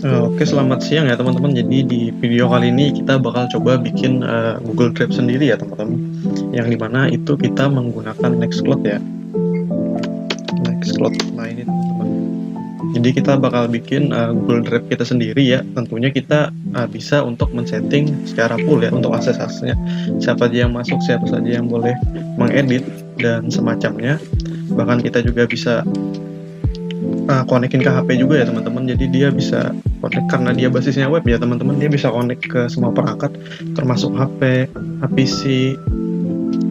Oke, selamat siang ya teman-teman. Jadi di video kali ini kita bakal coba bikin Google Drive sendiri ya teman-teman. Yang dimana itu kita menggunakan Nextcloud ya. Nextcloud. Nah ini teman-teman. Jadi kita bakal bikin Google Drive kita sendiri ya. Tentunya kita bisa untuk men-setting secara full ya untuk akses-aksesnya. Siapa aja yang masuk, siapa saja yang boleh mengedit dan semacamnya. Bahkan kita juga bisa konekin ke HP juga ya teman-teman. Jadi dia bisa connect karena dia basisnya web ya teman-teman. Dia bisa connect ke semua perangkat termasuk HP, PC,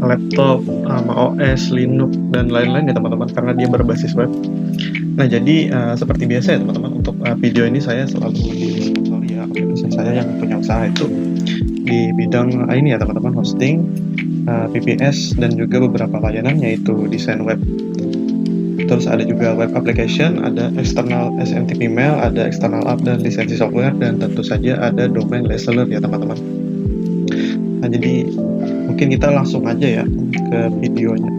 laptop, sama OS, Linux dan lain-lain ya teman-teman karena dia berbasis web. Nah jadi seperti biasa ya teman-teman, untuk video ini saya selalu disponsori ya aplikasi saya yang punya usaha itu di bidang ini ya teman-teman, hosting, VPS dan juga beberapa layanan yaitu desain web. Terus ada juga web application, ada external SMTP mail, ada external app dan lisensi software, dan tentu saja ada domain reseller ya teman-teman. Nah jadi mungkin kita langsung aja ya ke videonya.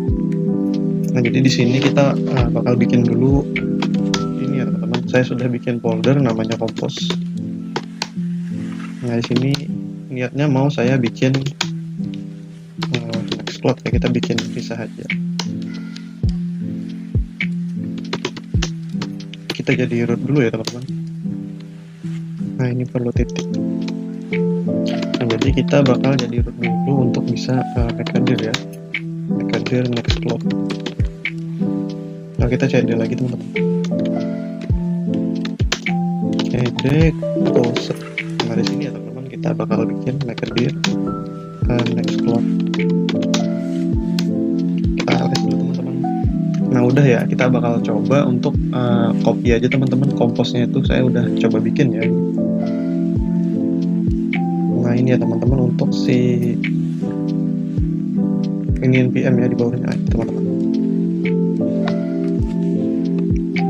Nah jadi di sini kita bakal bikin dulu ini ya teman-teman. Saya sudah bikin folder namanya Compose. Nah di sini niatnya mau saya bikin Nextcloud ya, kita bikin pisah aja. Kita jadi root dulu ya teman-teman. Nah ini perlu titik. Nah jadi kita bakal jadi root dulu untuk bisa make ya, make Nextcloud. Nah kita cd lagi teman-teman, cd close. Nah di sini ya teman-teman kita bakal bikin make Nextcloud. Kita ls dulu teman-teman. Nah udah ya, kita bakal coba untuk copy aja teman-teman. Komposnya itu saya udah coba bikin ya. Nah ini ya teman-teman untuk si ini npm ya di bawahnya teman-teman.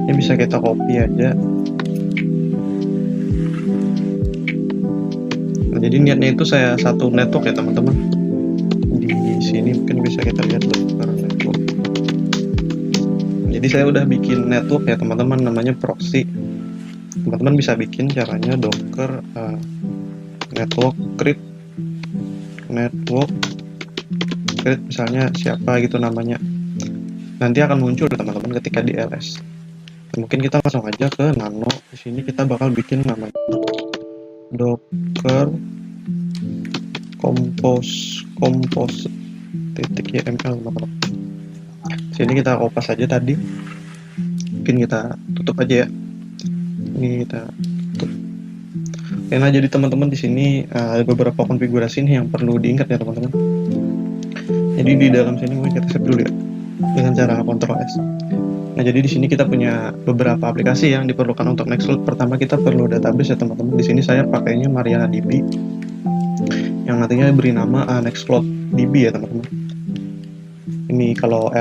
Ini bisa kita copy aja. Nah jadi niatnya itu saya satu network ya teman-teman. Di sini mungkin bisa kita lihat Docker network. Jadi saya udah bikin network ya teman-teman, namanya proxy. Teman-teman bisa bikin caranya Docker network create misalnya siapa gitu namanya, nanti akan muncul teman-teman ketika di ls. Mungkin kita langsung aja ke nano. Di sini kita bakal bikin namanya Docker compose .yml teman-teman. Sini kita kopas aja tadi, mungkin kita tutup aja ya. Ini kita tutup. Nah jadi teman-teman di sini ada beberapa konfigurasi nih yang perlu diingat ya teman-teman. Jadi di dalam sini mungkin kita save dulu ya dengan cara Ctrl S. Nah jadi di sini kita punya beberapa aplikasi yang diperlukan untuk Nextcloud. Pertama kita perlu database ya teman-teman. Di sini saya pakainya MarianaDB yang nantinya beri nama Nextcloud DB ya teman-teman. Ini kalau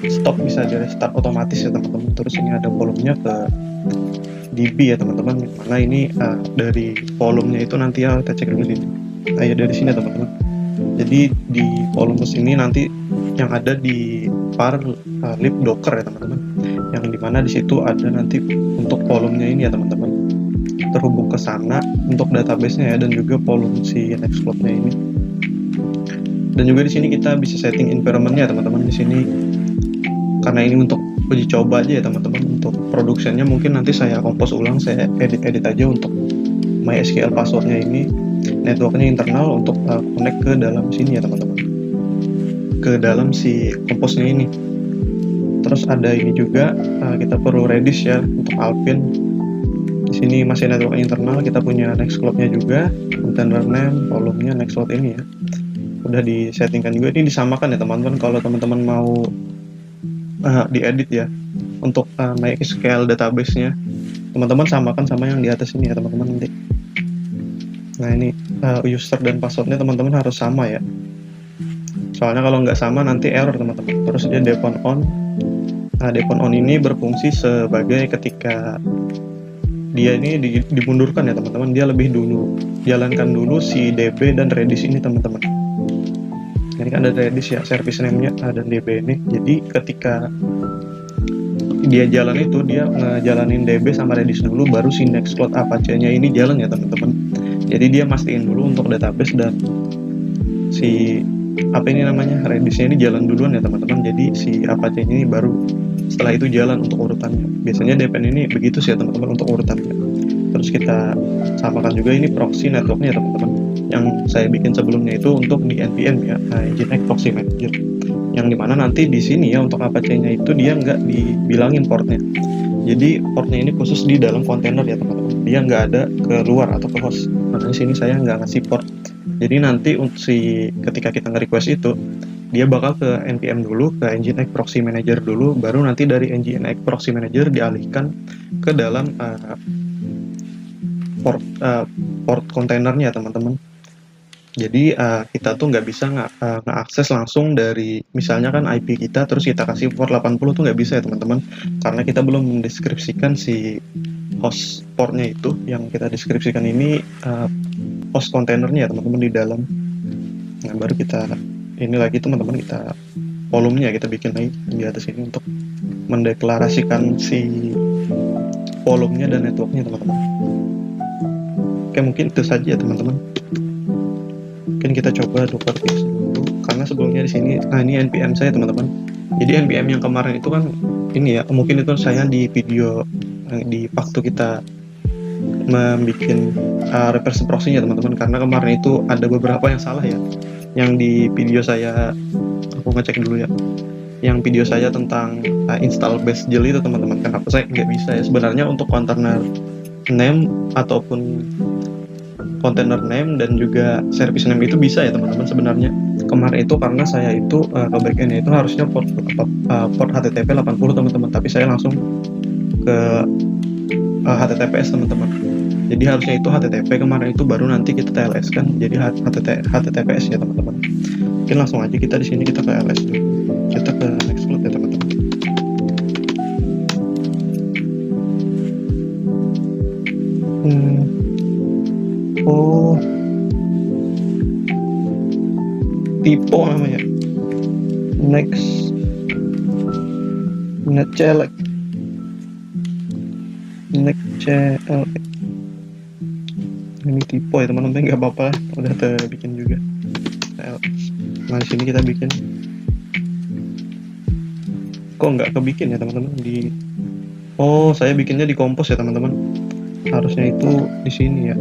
stop bisa di restart otomatis ya teman-teman. Terus ini ada volumenya ke DB ya teman-teman. Mana ini dari volumenya itu nanti ya kita cek dulu sini. Nah ya dari sini ya teman-teman. Jadi di volume sini nanti yang ada di var lib docker ya teman-teman. Yang dimana di situ ada nanti untuk volumenya ini ya teman-teman. Terhubung ke sana untuk database-nya ya, dan juga volume si Nextcloud-nya ini. Dan juga di sini kita bisa setting environment-nya teman-teman. Di sini karena ini untuk uji coba aja ya teman-teman. Untuk production-nya mungkin nanti saya compose ulang, saya edit aja untuk MySQL password-nya ini, network-nya internal untuk connect ke dalam sini ya teman-teman, ke dalam si compose-nya ini. Terus ada ini juga kita perlu Redis ya untuk Alpine. Di sini masih network internal, kita punya Nextcloud-nya juga, container name, volume-nya Nextcloud ini ya. Udah disettingkan juga, ini disamakan ya teman-teman. Kalau teman-teman mau diedit ya untuk MySQL database-nya, teman-teman samakan sama yang di atas ini ya teman-teman nanti. Nah ini user dan passwordnya teman-teman harus sama ya, soalnya kalau nggak sama nanti error teman-teman. Terus dia depon on. Nah depon on ini berfungsi sebagai ketika dia ini dimundurkan ya teman-teman, dia lebih dulu jalankan dulu si DB dan Redis ini teman-teman. Ini kan ada Redis ya, service name-nya dan DB ini. Jadi ketika dia jalan itu dia ngejalanin DB sama Redis dulu, baru si Nextcloud Apache-nya ini jalan ya teman-teman. Jadi dia mastiin dulu untuk database dan si apa ini namanya Redis-nya ini jalan duluan ya teman-teman. Jadi si Apache-nya ini baru setelah itu jalan untuk urutannya. Biasanya DPN ini begitu sih ya teman-teman untuk urutannya. Terus kita samakan juga ini proxy networknya ya teman-teman. Yang saya bikin sebelumnya itu untuk di NPM ya, Nginx Proxy Manager. Yang dimana nanti di sini ya untuk Apache-nya itu dia nggak dibilangin portnya. Jadi portnya ini khusus di dalam kontainer ya teman-teman. Dia nggak ada ke luar atau ke host. Makanya sini saya nggak ngasih port. Jadi nanti ketika kita nge-request itu, dia bakal ke npm dulu, ke Nginx Proxy Manager dulu, baru nanti dari Nginx Proxy Manager dialihkan ke dalam port kontainernya teman-teman. Jadi kita tuh nggak bisa ngeakses langsung dari misalnya kan IP kita terus kita kasih port 80 tuh nggak bisa ya teman-teman, karena kita belum mendeskripsikan si host portnya itu. Yang kita deskripsikan ini host kontainernya ya teman-teman di dalam. Nah baru kita ini lagi teman-teman, kita volumenya kita bikin lagi di atas ini untuk mendeklarasikan si volumenya dan networknya teman-teman. Oke, mungkin itu saja ya teman-teman. Mungkin kita coba Docker fix dulu, karena sebelumnya di sini, ini npm saya teman-teman. Jadi npm yang kemarin itu kan ini ya, mungkin itu saya di video di waktu kita membuat reverse proxy-nya teman-teman, karena kemarin itu ada beberapa yang salah ya. Yang di video saya, aku ngecek dulu ya, yang video saya tentang install bash jelly itu teman-teman, kenapa saya nggak bisa ya. Sebenarnya untuk container name ataupun container name dan juga service name itu bisa ya teman-teman sebenarnya. Kemarin itu karena saya itu ke backend itu harusnya port HTTP 80 teman-teman, tapi saya langsung ke HTTPS teman-teman. Jadi harusnya itu HTTP kemarin itu, baru nanti kita TLS kan jadi HTTPS ya teman-teman. Mungkin langsung aja kita di sini kita ke LS dulu. Kita ke Nextcloud ya teman-teman. Oh, tipe namanya Nextcloud. Ini tipe ya teman-teman, nggak apa-apa, udah terbikin juga. Nah di sini kita bikin, kok nggak kebikin ya teman-teman di, oh saya bikinnya di kompos ya teman-teman, harusnya itu di sini ya.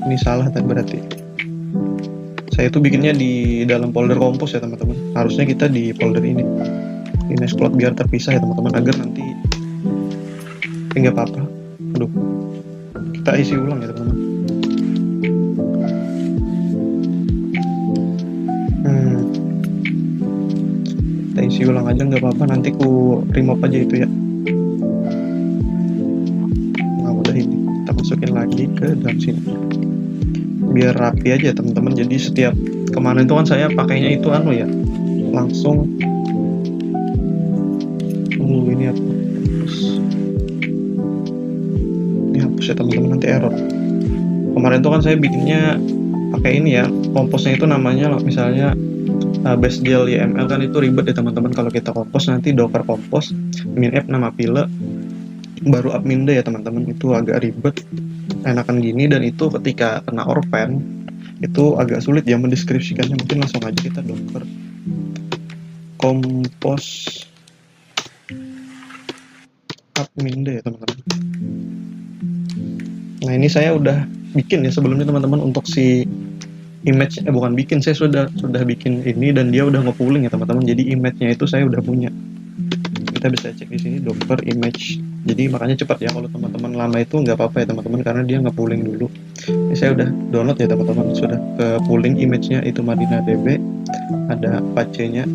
Ini salah tadi berarti. Saya itu bikinnya di dalam folder kompos ya teman-teman. Harusnya kita di folder ini, di Nextcloud, biar terpisah ya teman-teman, agar nanti nggak apa-apa. Aduh, kita isi ulang ya teman-teman. Kita isi ulang aja nggak apa-apa, nanti ku remove aja itu ya. Nah udah, ini kita masukin lagi ke dalam sini biar rapi aja teman-teman. Jadi setiap kemarin itu kan saya pakainya itu ya, langsung ini hapus ya teman-teman, nanti error. Kemarin itu kan saya bikinnya pakai ini ya, komposnya itu namanya misalnya basegel YML kan, itu ribet ya teman-teman. Kalau kita kompos nanti docker compose min-app nama pile baru admin ya teman-teman, itu agak ribet. Enakan gini, dan itu ketika kena orphan itu agak sulit ya mendeskripsikannya. Mungkin langsung aja kita docker compose admin ya teman-teman. Nah ini saya udah bikin ya sebelumnya teman-teman untuk si image, bukan bikin, saya sudah bikin ini dan dia udah nge-pooling ya teman-teman. Jadi image-nya itu saya udah punya. Kita bisa cek di sini docker image. Jadi makanya cepat ya, kalau teman-teman lama itu nggak apa-apa ya teman-teman, karena dia nge-pooling dulu. Ini saya udah download ya teman-teman, sudah ke pooling image-nya itu MariaDB, ada Apache-nya.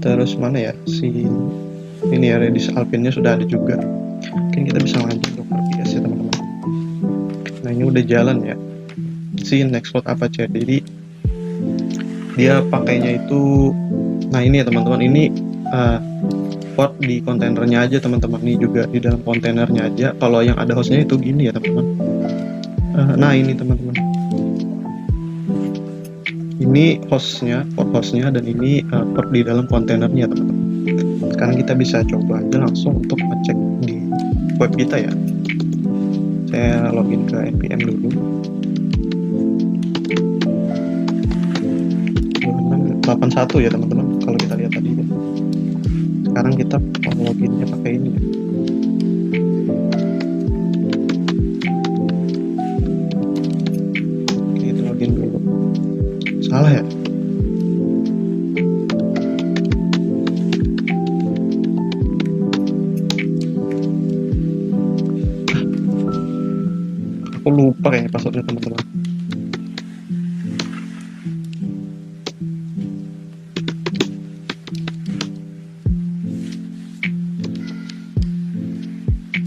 Terus mana ya si ini ya, Redis Alpine-nya sudah ada juga. Mungkin kita bisa lanjut docker PS ya teman-teman. Nah ini udah jalan ya si Nextcloud Apache. Jadi dia pakainya itu, nah ini ya teman-teman, ini port di kontainernya aja teman-teman. Ini juga di dalam kontainernya aja. Kalau yang ada hostnya itu gini ya teman-teman. Nah ini teman-teman, ini hostnya, port hostnya, dan ini port di dalam kontainernya teman-teman. sekarang kita bisa coba aja langsung untuk ngecek di web kita ya. Saya login ke npm dulu. 2681 ya teman-teman, kalau kita lihat tadi ya. Sekarang kita loginnya pakai ini ya. Oke, kita login dulu. Salah ya? Aku lupa kayaknya passwordnya teman-teman.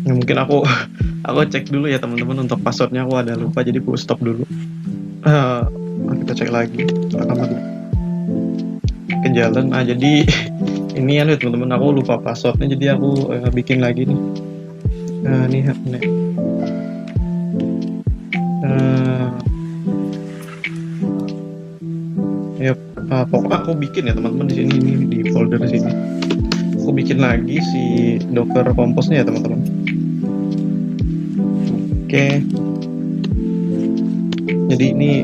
Ya, mungkin aku cek dulu ya teman-teman, untuk passwordnya aku ada lupa, jadi aku stop dulu. Kita cek lagi rekaman ke jalan. Jadi ini ya teman-teman, aku lupa passwordnya, jadi aku bikin lagi nih. Nih. Pokoknya aku bikin ya teman-teman di sini, ini di folder di sini. Aku bikin lagi si Docker Compose-nya ya teman-teman. Oke. Jadi ini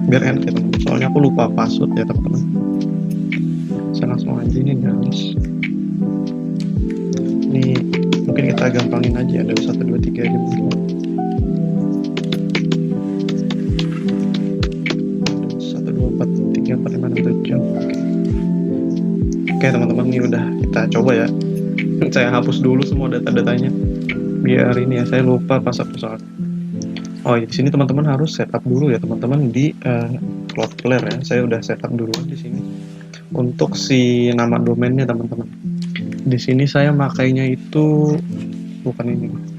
biar enak ya teman-teman, soalnya aku lupa password ya teman-teman. Saya langsung aja ini guys. Ini mungkin kita gampangin aja, ada 1 2 3 aja mungkin. Oke teman-teman, ini udah kita coba ya. Saya hapus dulu semua data-datanya biar ini ya, saya lupa password soalnya. Oh di sini teman-teman harus setup dulu ya teman-teman di Cloudflare ya. Saya udah setup dulu di sini untuk si nama domainnya teman-teman. Di sini saya makainya itu bukan ini.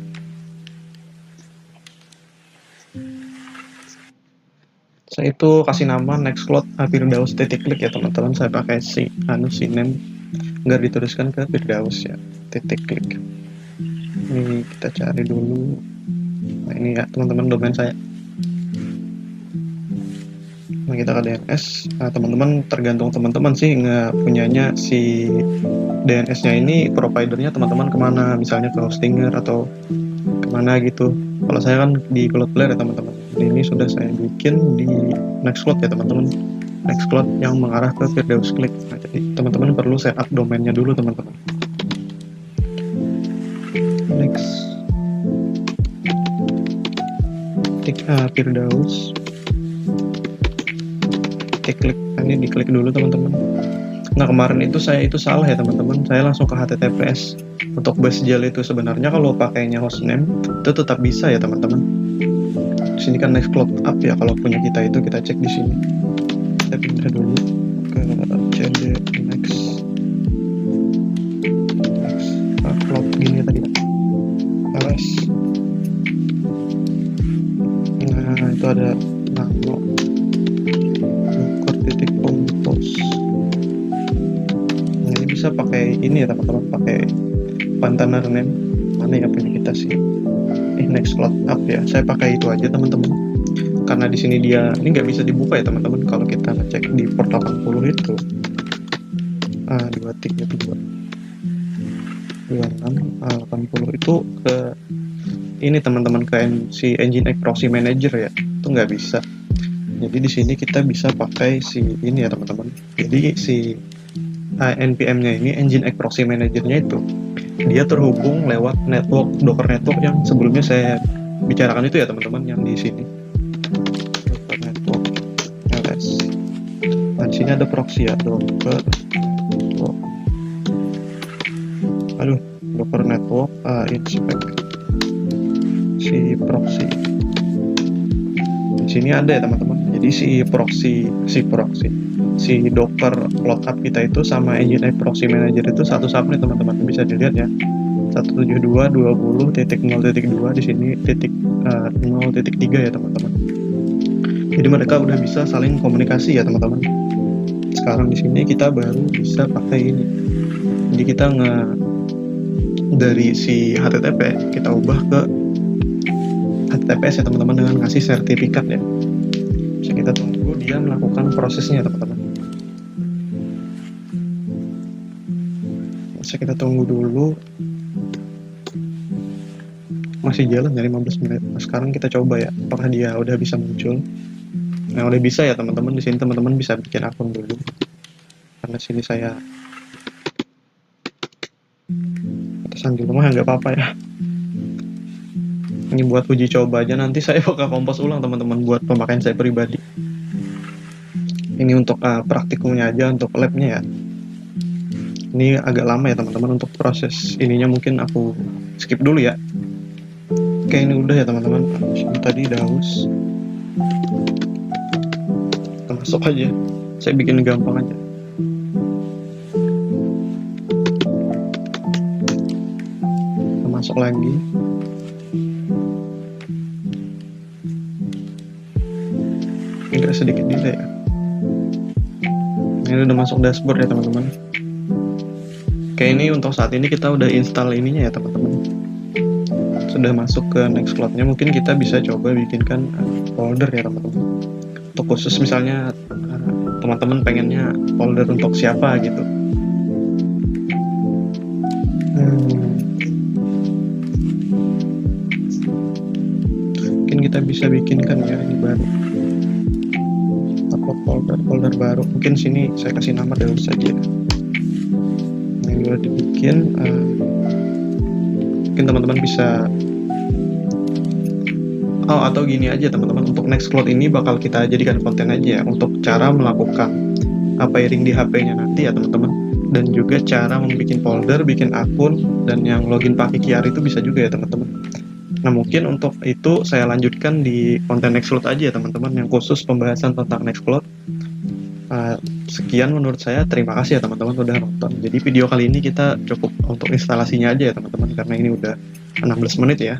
Saya itu kasih nama Nextcloud Firdaus _klik ya teman-teman. Saya pakai si name nggak dituliskan ke Firdaus ya, _klik. Ini kita cari dulu. Nah ini ya teman-teman domain saya. Nah kita ke DNS. Nah teman-teman, tergantung teman-teman sih nggak punyanya si DNS-nya ini, providernya teman-teman kemana, misalnya ke Hostinger atau kemana gitu. Kalau saya kan di Cloudflare ya teman-teman. Ini sudah saya bikin di Nextcloud ya teman-teman. Nextcloud yang mengarah ke Firdaus Klik. Nah, jadi teman-teman perlu setup domainnya dulu teman-teman. Next. Firdaus. Klik. Ini diklik dulu teman-teman. Nah kemarin itu saya salah ya teman-teman. Saya langsung ke HTTPS. Untuk Basjel itu sebenarnya kalau pakainya hostname itu tetap bisa ya teman-teman. Di sini kan Nextcloud app ya, kalau punya kita itu kita cek di sini. Kita pindah dulu ke cd Nextcloud gini tadi. ls. Nah itu ada nano Docker.compose. Nah ini bisa pakai ini ya teman-teman, pakai container name. Mana yang punya kita sih? Nextcloud app ya. Saya pakai itu aja teman-teman. Karena di sini dia ini nggak bisa dibuka ya teman-teman. Kalau kita ngecek di port 80 itu 2680 itu ke ini teman-teman, ke si Nginx Proxy Manager ya. Itu nggak bisa. Jadi di sini kita bisa pakai si ini ya teman-teman. Jadi si npm-nya ini, Nginx Proxy Manager-nya itu dia terhubung lewat network, Docker network yang sebelumnya saya bicarakan itu ya teman-teman, yang di sini Docker network ls. Nah di sini ada proxy ya, Docker network. Docker network inspect si proxy. Di sini ada ya teman-teman. Jadi si Docker Cloud App kita itu sama Nginx Proxy Manager itu satu subnet teman-teman, bisa dilihat ya. 172.20.0.2 di sini .0.3 ya teman-teman. Jadi mereka udah bisa saling komunikasi ya teman-teman. Sekarang di sini kita baru bisa pakai ini. Jadi kita dari si HTTP kita ubah ke HTTPS ya teman-teman, dengan ngasih sertifikat ya. Bisa kita tunggu dia melakukan prosesnya teman-teman. bisa kita tunggu dulu. Masih jalan ya 15 menit. Nah, sekarang kita coba ya, apakah dia udah bisa muncul. Nah, udah bisa ya teman-teman. Di sini teman-teman bisa bikin akun dulu. Karena sini saya atasan di rumah, ya nggak apa-apa ya. Ini buat uji coba aja, nanti saya bakal kompos ulang teman-teman buat pemakaian saya pribadi. Ini untuk praktikumnya aja, untuk labnya ya. Ini agak lama ya teman-teman untuk proses ininya, mungkin aku skip dulu ya. Oke, ini udah ya teman-teman. Ini tadi daus. Kita masuk aja. Saya bikin gampang aja. Kita masuk lagi. Agak sedikit delay ya. Ini udah masuk dashboard ya teman-teman. Oke, ini untuk saat ini kita udah install ininya ya teman-teman. Sudah masuk ke Nextcloud-nya, mungkin kita bisa coba bikinkan folder ya teman-teman. Untuk khusus misalnya teman-teman pengennya folder untuk siapa gitu. Mungkin kita bisa bikinkan ya, ini baru. Upload folder baru. Mungkin sini saya kasih nama dulu saja. Ini udah dibikin. Mungkin teman-teman bisa atau gini aja teman-teman, untuk Nextcloud ini bakal kita jadikan konten aja ya, untuk cara melakukan pairing di HP-nya nanti ya teman-teman, dan juga cara membuat folder, bikin akun, dan yang login pakai QR itu bisa juga ya teman-teman. Nah, mungkin untuk itu saya lanjutkan di konten Nextcloud aja ya teman-teman, yang khusus pembahasan tentang Nextcloud. Sekian menurut saya, terima kasih ya teman-teman udah nonton. Jadi video kali ini kita cukup untuk instalasinya aja ya teman-teman, karena ini udah 16 menit ya.